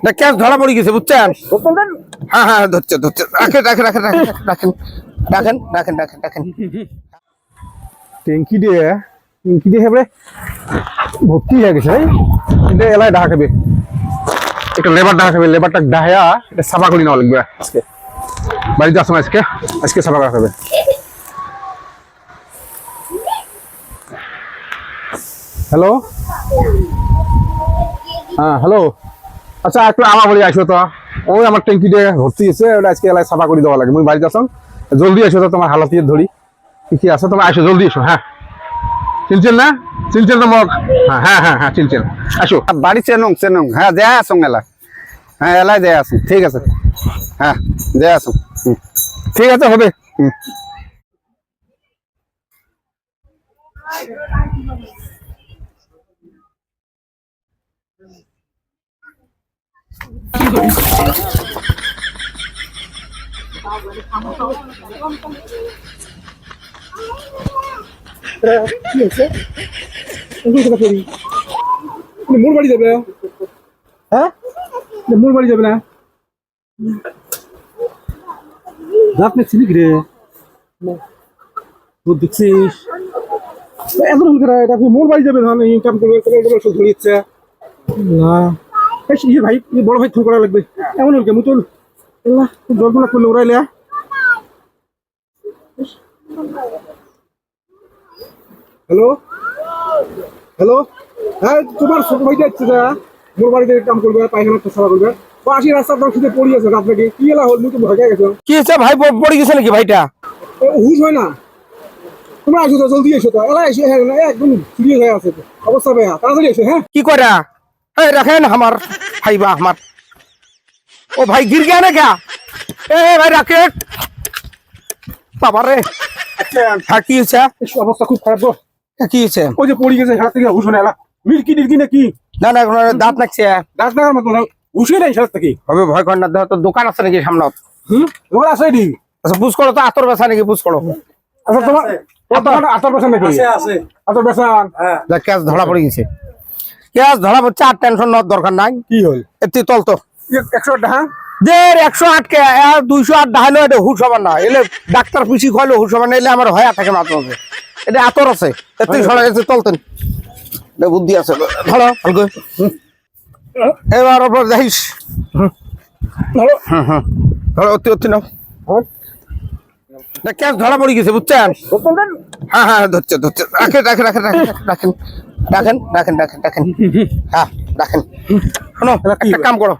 না ক্যাশ ধরা পড়ে গেছে বুঝছেন? হ্যাঁ হ্যাঁ ধরছে ধরছে রাখেন রাখেন রাখেন রাখেন রাখেন রাখেন রাখেন রাখেন রাখেন ট্যাঙ্কি দিয়ে হেবড়ে ভর্তি হয়ে গেছে এটা এলাকায় ঢাকা খাবে একটা লেবার ঢাকা খাবে লেবারটা ডাহায়া এটা সাফা করে নেওয়া লাগবে আজকে বাড়িতে আসো আজকে আজকে সাফা করা খাবে হ্যালো হ্যাঁ হ্যালো আচ্ছা একটু আমার বাড়ি আসো তো ওই আমার ট্যাঙ্কি দিয়ে ভর্তি হয়েছে ওটা আজকে এলাকায় সাফা করে দেওয়া লাগে মুই বাড়িতে আসো জলদি আসো তো তোমার হালাত ধরি কি কি আছে তোমার আসো জলদি এসো হ্যাঁ চিনছেন না চিনছেন তো মোক হ্যাঁ হ্যাঁ হ্যাঁ চিনছেন আসো বাড়ি চেনুং হ্যাঁ যায় আসুন এলা হ্যাঁ এলাই যায় আসুন ঠিক আছে হ্যাঁ যায় আসুন ঠিক আছে হবে মোর বাড়ি যাবে হ্যাঁ মোর বাড়ি যাবে না রাত মেঘছিলি রে তুই দেখছিস এত এটা মোর বাড়ি যাবে না ইনকাম করবে ধরে ইচ্ছে না ইয়ে ভাই বড় ভাই ফোন করা লাগবে এমন হল কেমন তোর জলগুলা করলে ওরাইলে হ্যালো হ্যালো হ্যাঁ তোমার ছোট ভাইটা আসছে যা মোর বাড়িতে কাম করবে পায়খানা সেবা করবে পাশি রাস্তার শুধু পড়ি আছে রাত নাকি কি এলা হল মুই ভয় গেছো কি হচ্ছে ভাই পড়ে গেছে নাকি ভাইটা? হুশ হয় না তোমরা আসো তো জলদি এসো তো এলা এসে একদম সিরিয়াস হয়ে আছে অবস্থা ভাইয়া তাড়াতাড়ি এসো হ্যাঁ কি করা এই রাখেন আমার ভাই বা আমার ও ভাই गिर गया ना क्या ए भाई रैकेट বাবা রে হ্যাঁ কি হচ্ছে অবস্থা খুব খারাপ গো কি হচ্ছে ওই যে পড়ে গেছে হাত থেকে হুশ হয় না এলা মির্কি টিরকি নাকি না না দাঁত নাকছে দাঁত নাগার মতো হুশই নাই সাথে থেকে হবে ভয় কর না তো দোকান আছে নাকি সামনে? তোমার আছে নি আচ্ছা বুঝ করো তো আতর বেচা নাকি বুঝ করো আচ্ছা তোমার আতর বেসন নাকি আছে আতর বেসন হ্যাঁ ক্যাশ ধরা পড়ে গেছে ক্যাশ ধরা পড়ছে আর টেনশন নেওয়ার দরকার নাই কি হল এতে তল তো 100 হ্যাঁ যে 108 কে 208 ডাহালো এটা হুশ হবার না এলে ডাক্তার পুষি খাইলো হুশ হবার না এলে আমার হয়া থাকে মাত্র এটা আতর আছে এতে সরা গেছে তলতেন বুদ্ধি আছে ধরো ভালো এবার ওপর দেখিস ধরো ধরো অতি অতি নাও ক্যাশ ধরা পড়ে গেছে বুঝছেন? হ্যাঁ হ্যাঁ ধরছে ধরছে রাখেন রাখেন রাখেন রাখেন রাখেন রাখেন রাখেন রাখেন হ্যাঁ রাখেন শোনো একটা কাম করো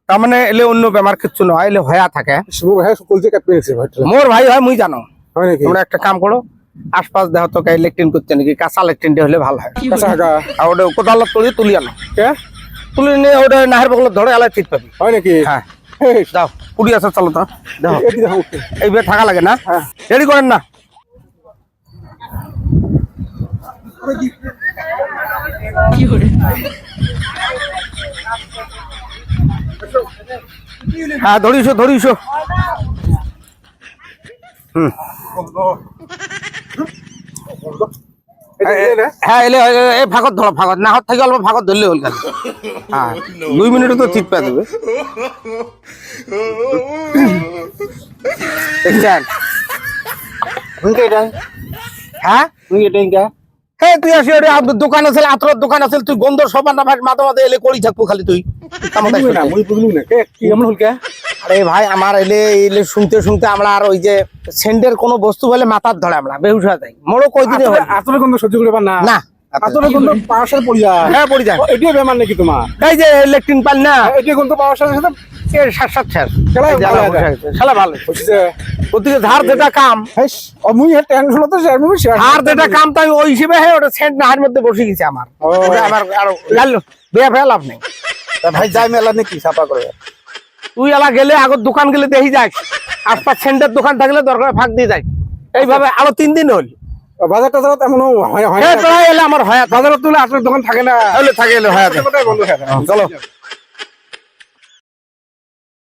তার মানে এলে অন্য বেমার কিচ্ছু নয় এলে হয়া থাকে মোর ভাই হয় মুই জানো তোমরা একটা কাম করো আশপাশ দেহ তো লেট্রিন করছে নাকি কাঁচা লেট্রিন হলে ভালো হয় আর ওটা কোদাল তুলি তুলি আনো তুলি নিয়ে ওটা নাহের বগলে ধরে এলাই ঠিক পাবি হয় নাকি হ্যাঁ যাও কুড়ি আছে চলো তো দেখো এইভাবে থাকা লাগে না রেডি করেন না হ্যাঁ ধরিস ধরিস হ্যাঁ এলে ফাঁকত ধরো ফাঁকত না হাত থেকে অল্প ফাঁকত ধরলে হল খালি হ্যাঁ 2 মিনিটে তো ঠিক পেয়ে দেবে দেখছেন হ্যাঁ তুই আসি দোকান আছে আতরের দোকান আছে তুই গন্ধ সবার না ভাই মাথা মাথা এলে করি থাকবো খালি তুই আরে ভাই আমার এলে এলে শুনতে শুনতে আমরা আর ওই যে সেন্টের কোনো বস্তু বলে মাথার ধরে আমরা বেহুশ হয়ে যাই মোড়ো কই দিনে আতরের গন্ধ সহ্য করে না না আতরের গন্ধ পাওয়ার সাথে পড়ি যায় হ্যাঁ পড়ি যায় এটাই বেমার নাকি তোমার এই যে ইলেকট্রিক পাল না এটাই গন্ধ পাওয়ার সাথে সাথে খেলা ভালো ওদিকে ধার যেটা কাম ধার যেটা কাম তাই ওই হিসেবে ওটা সেন্ট নাহার মধ্যে বসে গেছে আমার আমার আর বেয়া ফেয়া লাভ নেই ভাই যাই মেলা নাকি ছাপা করে তুই এলা গেলে আগর দোকান গেলে দেখি যাক আশপাশ সেন্টের দোকান থাকলে দরকার ফাঁক দিয়ে যাই এইভাবে আরো 3 দিন হল বাজার টাজার তেমন এলে আমার হয় বাজারে তুলে আপনার দোকান থাকে না থাকে এলে হয় চলো